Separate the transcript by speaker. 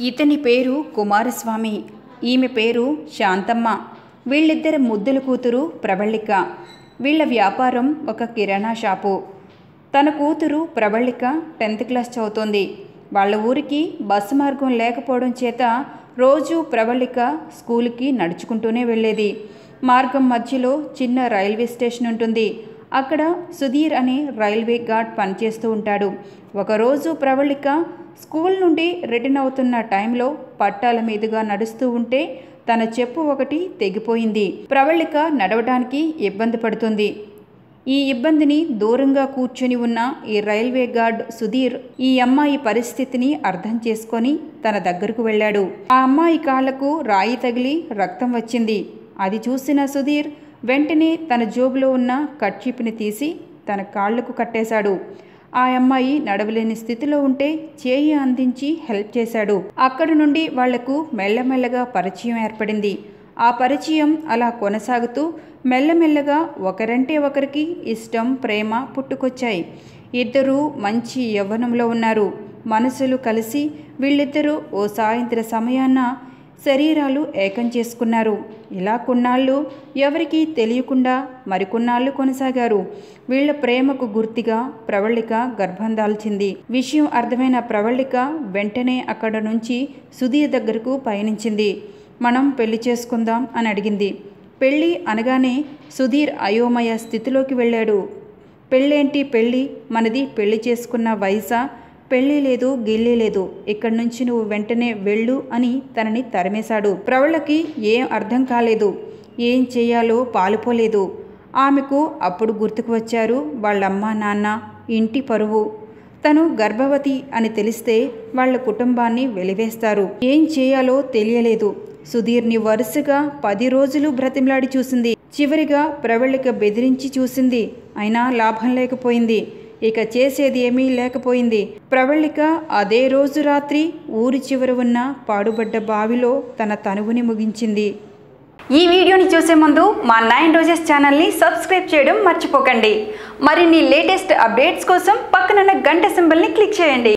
Speaker 1: ఇతని పేరు కుమారస్వామి, ఈమె పేరు శాంతమ్మ. వీళ్ళిద్దరి ముద్దుల కూతురు ప్రవళిక. వీళ్ళ వ్యాపారం ఒక కిరాణా షాపు. తన కూతురు ప్రవళిక 10th క్లాస్ చదువుతోంది. వాళ్ళ ఊరికి బస్సు మార్గం లేకపోవడం చేత రోజు ప్రవళిక స్కూల్కి నడుచుకుంటూనే వెళ్ళేది. మార్గం మధ్యలో చిన్న రైల్వే స్టేషన్ ఉంటుంది. అక్కడ సుధీర్ అనే రైల్వే గార్డ్ పనిచేస్తూ ఉంటాడు. ఒకరోజు ప్రవళిక స్కూల్ నుండి రిటర్న్ అవుతున్న టైంలో పట్టాల మీదుగా నడుస్తూ ఉంటే తన చెప్పు ఒకటి తెగిపోయింది. ప్రవళిక నడవడానికి ఇబ్బంది పడుతుంది. ఈ ఇబ్బందిని దూరంగా కూర్చుని ఉన్న ఈ రైల్వే గార్డ్ సుధీర్ ఈ అమ్మాయి పరిస్థితిని అర్థం చేసుకొని తన దగ్గరకు వెళ్ళాడు. ఆ అమ్మాయి కాళ్లకు రాయి తగిలి రక్తం వచ్చింది. అది చూసిన సుధీర్ వెంటనే తన జోబులో ఉన్న కర్చీప్ని తీసి తన కాళ్లకు కట్టేశాడు. ఆ అమ్మాయి నడవలేని స్థితిలో ఉంటే చేయి అందించి హెల్ప్ చేశాడు. అక్కడి నుండి వాళ్లకు మెల్లమెల్లగా పరిచయం ఏర్పడింది. ఆ పరిచయం అలా కొనసాగుతూ మెల్లమెల్లగా ఒకరంటే ఒకరికి ఇష్టం, ప్రేమ పుట్టుకొచ్చాయి. ఇద్దరూ మంచి యవ్వనంలో ఉన్నారు. మనసులు కలిసి వీళ్ళిద్దరూ ఓ సాయంత్ర సమయాన శరీరాలు ఏకం చేసుకున్నారు. ఇలా కొన్నాళ్ళు ఎవరికీ తెలియకుండా మరికొన్నాళ్ళు కొనసాగారు. వీళ్ల ప్రేమకు గుర్తుగా ప్రవళిక గర్భం దాల్చింది. విషయం అర్థమైన ప్రవళిక వెంటనే అక్కడ నుంచి సుధీర్ దగ్గరకు పయనించింది. మనం పెళ్లి చేసుకుందాం అని అడిగింది. పెళ్ళి అనగానే సుధీర్ అయోమయ స్థితిలోకి వెళ్ళాడు. పెళ్ళేంటి పెళ్ళి? మనది పెళ్లి చేసుకున్న వయసా? పెళ్ళి లేదు, గిల్లి లేదు. ఇక్కడి నుంచి నువ్వు వెంటనే వెళ్ళు అని తనని తరిమేశాడు. ప్రవళకి ఏం అర్థం కాలేదు. ఏం చేయాలో పాలుపోలేదు. ఆమెకు అప్పుడు గుర్తుకు వచ్చారు వాళ్ళమ్మ, నాన్న, ఇంటి పరువు. తను గర్భవతి అని తెలిస్తే వాళ్ళ కుటుంబాన్ని వెలివేస్తారు. ఏం చేయాలో తెలియలేదు. సుధీర్ని వరుసగా 10 రోజులు బ్రతిమలాడి చూసింది. చివరిగా ప్రవళిక బెదిరించి చూసింది. అయినా లాభం లేకపోయింది. ఇక చేసేది ఏమీ లేకపోయింది. ప్రవళిక అదే రోజు రాత్రి ఊరి చివర ఉన్న పాడుబడ్డ బావిలో తన తనువుని ముగించింది.
Speaker 2: ఈ వీడియోని చూసే ముందు మా 9 రోజెస్ ఛానల్ని సబ్స్క్రైబ్ చేయడం మర్చిపోకండి. మరిన్ని లేటెస్ట్ అప్డేట్స్ కోసం పక్కనున్న గంట సింబల్ని క్లిక్ చేయండి.